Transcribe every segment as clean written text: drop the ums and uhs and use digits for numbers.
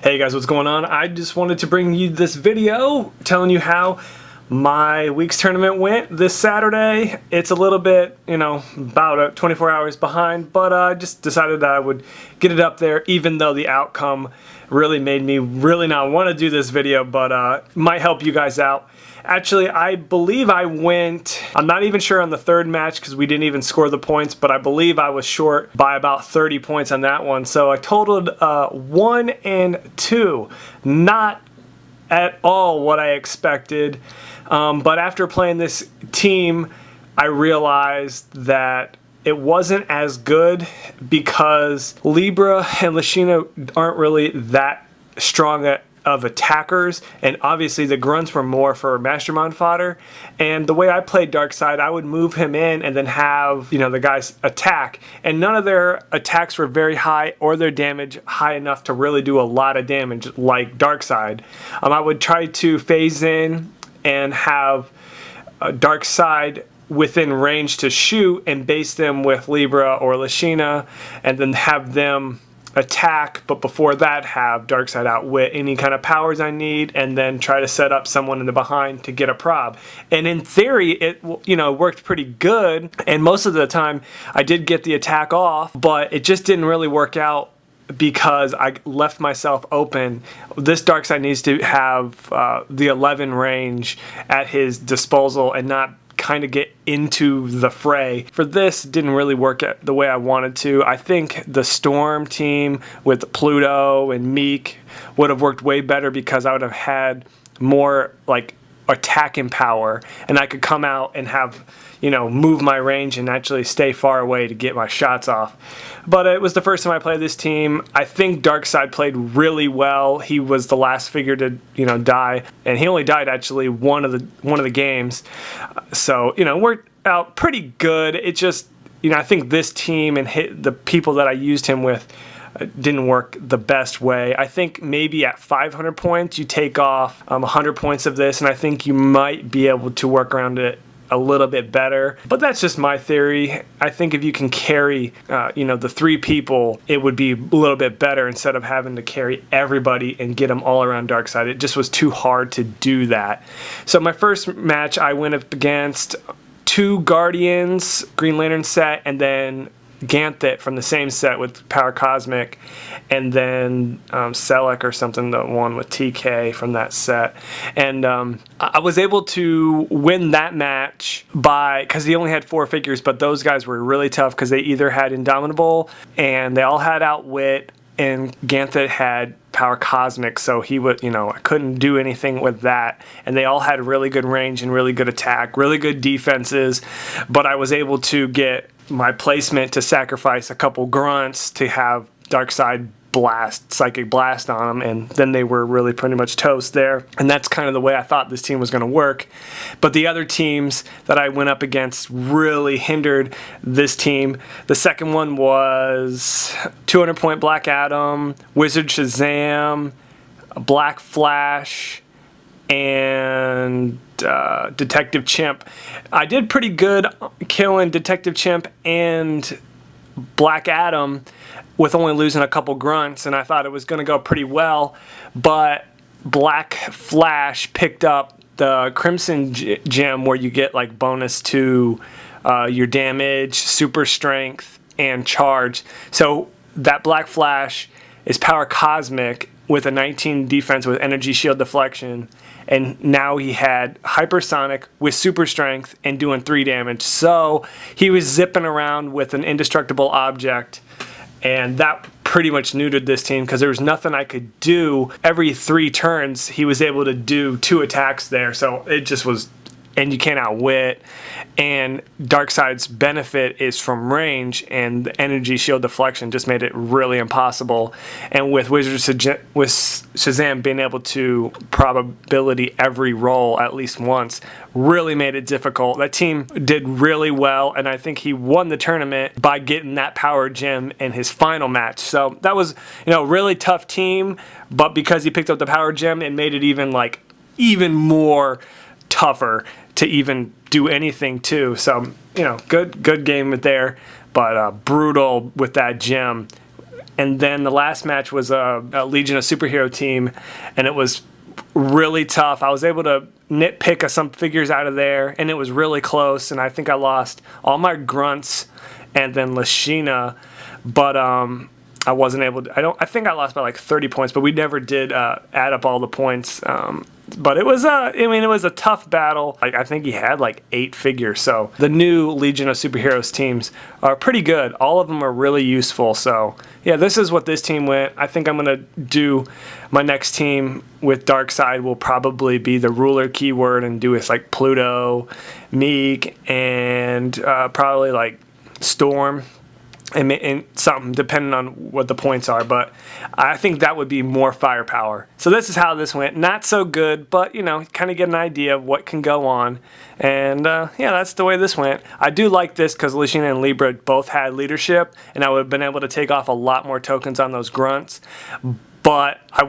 Hey guys, what's going on? I just wanted to bring you this video telling you how my week's tournament went this Saturday. It's a little bit, about 24 hours behind, but I just decided that I would get it up there even though the outcome really made me really not want to do this video, but might help you guys out. Actually, I believe I went, I'm not even sure on the third match because we didn't even score the points, but I believe I was short by about 30 points on that one. So I totaled 1 and 2. Not at all what I expected. But after playing this team, I realized that it wasn't as good because Libra and Lashina aren't really that strong of attackers, and obviously the grunts were more for mastermind fodder. And the way I played Darkseid, I would move him in and then have the guys attack, and none of their attacks were very high or their damage high enough to really do a lot of damage like Darkseid. I would try to phase in and have Darkseid within range to shoot and base them with Libra or Lashina, and then have them attack, but before that have Darkseid outwit any kind of powers I need, and then try to set up someone in the behind to get a prob. And in theory it worked pretty good, and most of the time I did get the attack off, but it just didn't really work out because I left myself open. This Darkseid needs to have the 11 range at his disposal and not kind of get into the fray. For this, didn't really work out the way I wanted to. I think the Storm team with Pluto and Meek would have worked way better because I would have had more like attacking power, and I could come out and have move my range and actually stay far away to get my shots off. But it was the first time I played this team. I think Darkseid played really well. He was the last figure to die, and he only died actually one of the games. So worked out pretty good. It just I think this team and the people that I used him with didn't work the best way. I think maybe at 500 points you take off 100 points of this, and I think you might be able to work around it a little bit better. But that's just my theory. I think if you can carry the 3 people, it would be a little bit better instead of having to carry everybody and get them all around Darkseid. It just was too hard to do that. So my first match I went up against 2 Guardians Green Lantern set, and then Ganthet from the same set with Power Cosmic, and then Selleck or something, the one with TK from that set. And I was able to win that match because he only had 4 figures, but those guys were really tough because they either had Indomitable and they all had Outwit, and Ganthet had Power Cosmic, so he would, I couldn't do anything with that. And they all had really good range and really good attack, really good defenses, but I was able to get my placement to sacrifice a couple grunts to have Darkseid Psychic Blast on them, and then they were really pretty much toast there. And that's kind of the way I thought this team was going to work. But the other teams that I went up against really hindered this team. The second one was 200 Point Black Adam, Wizard Shazam, Black Flash, and Detective Chimp. I did pretty good killing Detective Chimp and Black Adam with only losing a couple grunts, and I thought it was going to go pretty well, but Black Flash picked up the Crimson Gem where you get like bonus to your damage, super strength, and charge. So that Black Flash is Power Cosmic with a 19 defense with energy shield deflection, and now he had hypersonic with super strength and doing 3 damage. So he was zipping around with an indestructible object, and that pretty much neutered this team because there was nothing I could do. Every 3 turns he was able to do 2 attacks there, so it just was, and you can't outwit. And Darkseid's benefit is from range, and the energy shield deflection just made it really impossible. And with Shazam being able to probability every roll at least once, really made it difficult. That team did really well, and I think he won the tournament by getting that power gem in his final match. So that was a really tough team, but because he picked up the power gem, it made it even more tougher to even do anything too. So good game there, but brutal with that gem. And then the last match was a Legion of Superhero team, and it was really tough. I was able to nitpick some figures out of there, and it was really close, and I think I lost all my grunts and then Lashina, but I wasn't able to, I think I lost by like 30 points, but we never did add up all the points. But it was it was a tough battle. Like, I think he had like 8 figures. So the new Legion of Superheroes teams are pretty good. All of them are really useful. So yeah, this is what this team went. I think I'm gonna do my next team with Darkseid will probably be the ruler keyword and do with like Pluto, Meek, and probably like Storm. And something depending on what the points are, but I think that would be more firepower. So this is how this went. Not so good, but you know, kind of get an idea of what can go on. And yeah, that's the way this went. I do like this because Lashina and Libra both had leadership, and I would have been able to take off a lot more tokens on those grunts. But I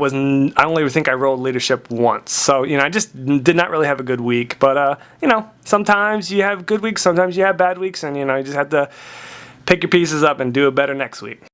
only think I rolled leadership once. So, you know, I just did not really have a good week. But, you know, sometimes you have good weeks, sometimes you have bad weeks, and, you know, you just have to pick your pieces up and do it better next week.